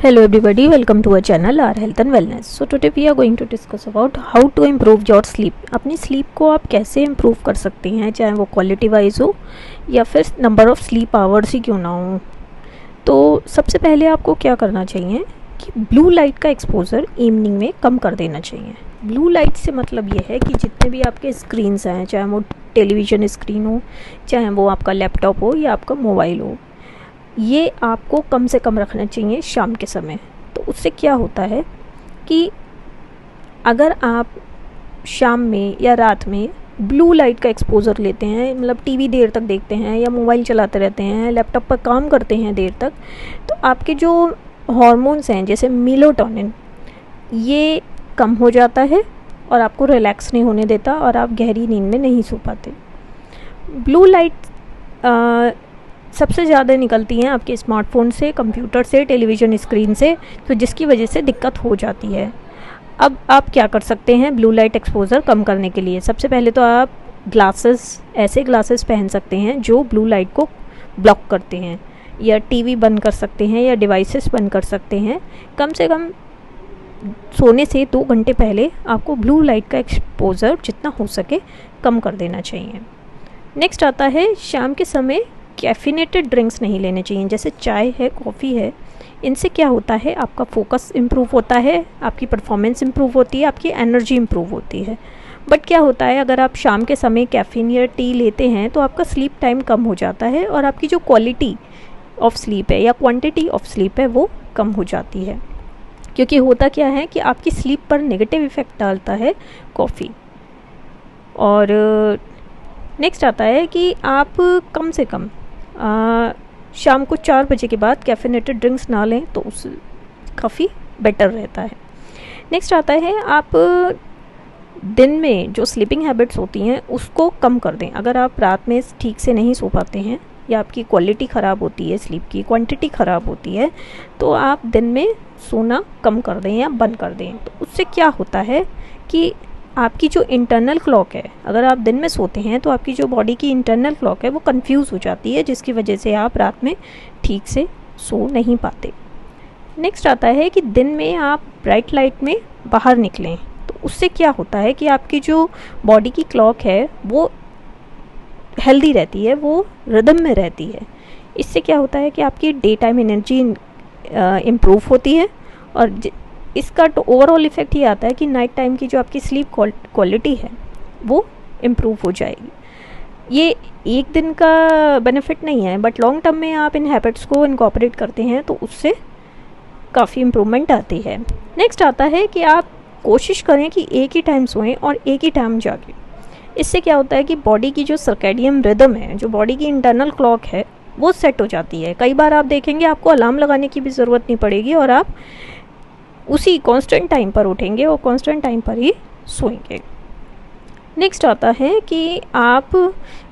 Hello everybody, welcome to our channel our health and wellness. So today we are going to discuss about how to improve your sleep. अपनी sleep को आप कैसे improve कर सकते हैं, चाहे वो क्वालिटी वाइज हो या फिर नंबर ऑफ़ स्लीप आवर्स ही क्यों ना हो। तो सबसे पहले आपको क्या करना चाहिए कि ब्लू लाइट का एक्सपोजर इवनिंग में कम कर देना चाहिए। ब्लू लाइट से मतलब ये है कि जितने भी आपके स्क्रीन्स हैं, चाहे वो टेलीविज़न स्क्रीन हो, चाहे वो आपका लैपटॉप हो या आपका मोबाइल हो, ये आपको कम से कम रखना चाहिए शाम के समय। तो उससे क्या होता है कि अगर आप शाम में या रात में ब्लू लाइट का एक्सपोजर लेते हैं, मतलब टीवी देर तक देखते हैं या मोबाइल चलाते रहते हैं, लैपटॉप पर काम करते हैं देर तक, तो आपके जो हॉर्मोन्स हैं जैसे मेलाटोनिन, ये कम हो जाता है और आपको रिलैक्स नहीं होने देता और आप गहरी नींद में नहीं सो पाते। ब्लू लाइट सबसे ज़्यादा निकलती हैं आपके स्मार्टफ़ोन से, कंप्यूटर से, टेलीविज़न स्क्रीन से, तो जिसकी वजह से दिक्कत हो जाती है। अब आप क्या कर सकते हैं ब्लू लाइट एक्सपोजर कम करने के लिए? सबसे पहले तो आप ऐसे ग्लासेस पहन सकते हैं जो ब्लू लाइट को ब्लॉक करते हैं, या टीवी बंद कर सकते हैं या डिवाइसेस बंद कर सकते हैं। कम से कम सोने से 2 घंटे पहले आपको ब्लू लाइट का एक्सपोजर जितना हो सके कम कर देना चाहिए। नेक्स्ट आता है, शाम के समय कैफिनेटेड ड्रिंक्स नहीं लेने चाहिए, जैसे चाय है, कॉफ़ी है। इनसे क्या होता है, आपका फोकस इम्प्रूव होता है, आपकी परफॉर्मेंस इम्प्रूव होती है, आपकी एनर्जी इम्प्रूव होती है। बट क्या होता है, अगर आप शाम के समय कैफ़ीन या टी लेते हैं तो आपका स्लीप टाइम कम हो जाता है और आपकी जो क्वालिटी ऑफ स्लीप है या क्वांटिटी ऑफ स्लीप है वो कम हो जाती है। क्योंकि होता क्या है कि आपकी स्लीप पर नेगेटिव इफ़ेक्ट डालता है कॉफ़ी। और नेक्स्ट आता है कि आप कम से कम शाम को 4 बजे के बाद कैफिनेटेड ड्रिंक्स ना लें, तो उस काफ़ी बेटर रहता है। नेक्स्ट आता है, आप दिन में जो स्लीपिंग हैबिट्स होती हैं उसको कम कर दें। अगर आप रात में ठीक से नहीं सो पाते हैं या आपकी क्वालिटी ख़राब होती है, स्लीप की क्वांटिटी ख़राब होती है, तो आप दिन में सोना कम कर दें या बंद कर दें। तो उससे क्या होता है कि आपकी जो इंटरनल क्लॉक है, अगर आप दिन में सोते हैं तो आपकी जो बॉडी की इंटरनल क्लॉक है वो कंफ्यूज हो जाती है, जिसकी वजह से आप रात में ठीक से सो नहीं पाते। नेक्स्ट आता है कि दिन में आप ब्राइट लाइट में बाहर निकलें, तो उससे क्या होता है कि आपकी जो बॉडी की क्लॉक है वो हेल्दी रहती है, वो रिदम में रहती है। इससे क्या होता है कि आपकी डे टाइम एनर्जी इम्प्रूव होती है और इसका तो ओवरऑल इफ़ेक्ट ये आता है कि नाइट टाइम की जो आपकी स्लीप क्वालिटी है वो इम्प्रूव हो जाएगी। ये एक दिन का बेनिफिट नहीं है, बट लॉन्ग टर्म में आप इन हैबिट्स को इनकॉर्पोरेट करते हैं तो उससे काफ़ी इम्प्रूवमेंट आती है। नेक्स्ट आता है कि आप कोशिश करें कि एक ही टाइम सोएं और एक ही टाइम जागें। इससे क्या होता है कि बॉडी की जो सर्कैडियन रिदम है, जो बॉडी की इंटरनल क्लॉक है, वो सेट हो जाती है। कई बार आप देखेंगे आपको अलार्म लगाने की भी ज़रूरत नहीं पड़ेगी और आप उसी कांस्टेंट टाइम पर उठेंगे और कांस्टेंट टाइम पर ही सोएंगे। नेक्स्ट आता है कि आप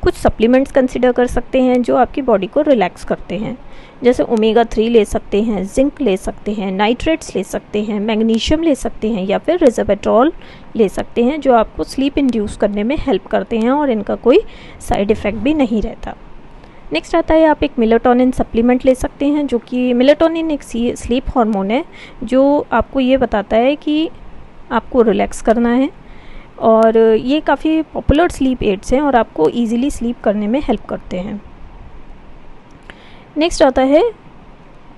कुछ सप्लीमेंट्स कंसिडर कर सकते हैं जो आपकी बॉडी को रिलैक्स करते हैं, जैसे ओमेगा 3 ले सकते हैं, जिंक ले सकते हैं, नाइट्रेट्स ले सकते हैं, मैग्नीशियम ले सकते हैं या फिर रिजर्वेट्रॉल ले सकते हैं, जो आपको स्लीप इंड्यूस करने में हेल्प करते हैं और इनका कोई साइड इफ़ेक्ट भी नहीं रहता। नेक्स्ट आता है, आप एक मेलाटोनिन सप्लीमेंट ले सकते हैं, जो कि मेलाटोनिन एक स्लीप हार्मोन है जो आपको ये बताता है कि आपको रिलैक्स करना है, और ये काफ़ी पॉपुलर स्लीप एड्स हैं और आपको इजीली स्लीप करने में हेल्प करते हैं। नेक्स्ट आता है,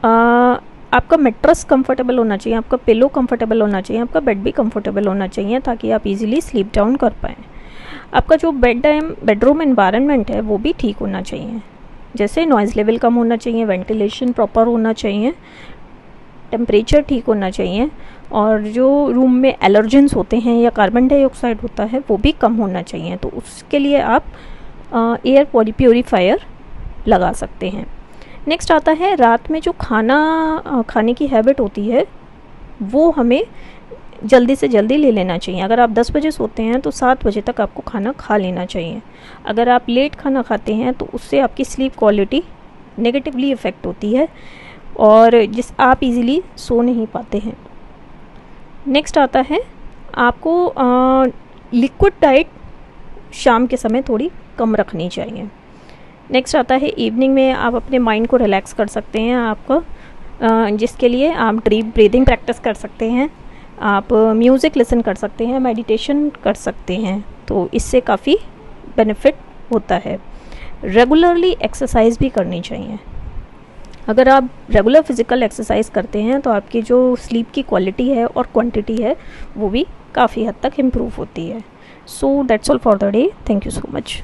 आपका मेट्रेस कंफर्टेबल होना चाहिए, आपका पिलो कंफर्टेबल होना चाहिए, आपका बेड भी कंफर्टेबल होना चाहिए ताकि आप इजीली स्लीप डाउन कर पाएँ। आपका जो बेडरूम एनवायरनमेंट है वो भी ठीक होना चाहिए, जैसे नॉइज़ लेवल कम होना चाहिए, वेंटिलेशन प्रॉपर होना चाहिए, टेम्परेचर ठीक होना चाहिए, और जो रूम में एलर्जेंस होते हैं या कार्बन डाइऑक्साइड होता है वो भी कम होना चाहिए। तो उसके लिए आप एयर प्योरीफायर लगा सकते हैं। नेक्स्ट आता है, रात में जो खाने की हैबिट होती है वो हमें जल्दी से जल्दी ले लेना चाहिए। अगर आप 10 बजे सोते हैं तो 7 बजे तक आपको खाना खा लेना चाहिए। अगर आप लेट खाना खाते हैं तो उससे आपकी स्लीप क्वालिटी नेगेटिवली इफ़ेक्ट होती है और आप इजीली सो नहीं पाते हैं। नेक्स्ट आता है, आपको लिक्विड डाइट शाम के समय थोड़ी कम रखनी चाहिए। नेक्स्ट आता है, इवनिंग में आप अपने माइंड को रिलैक्स कर सकते हैं। आपका जिसके लिए आप डीप ब्रीदिंग प्रैक्टिस कर सकते हैं, आप म्यूज़िक लिसन कर सकते हैं, मेडिटेशन कर सकते हैं, तो इससे काफ़ी बेनिफिट होता है। रेगुलरली एक्सरसाइज भी करनी चाहिए। अगर आप रेगुलर फिज़िकल एक्सरसाइज करते हैं तो आपकी जो स्लीप की क्वालिटी है और क्वांटिटी है वो भी काफ़ी हद तक इम्प्रूव होती है। So that's all for the day. Thank you so much.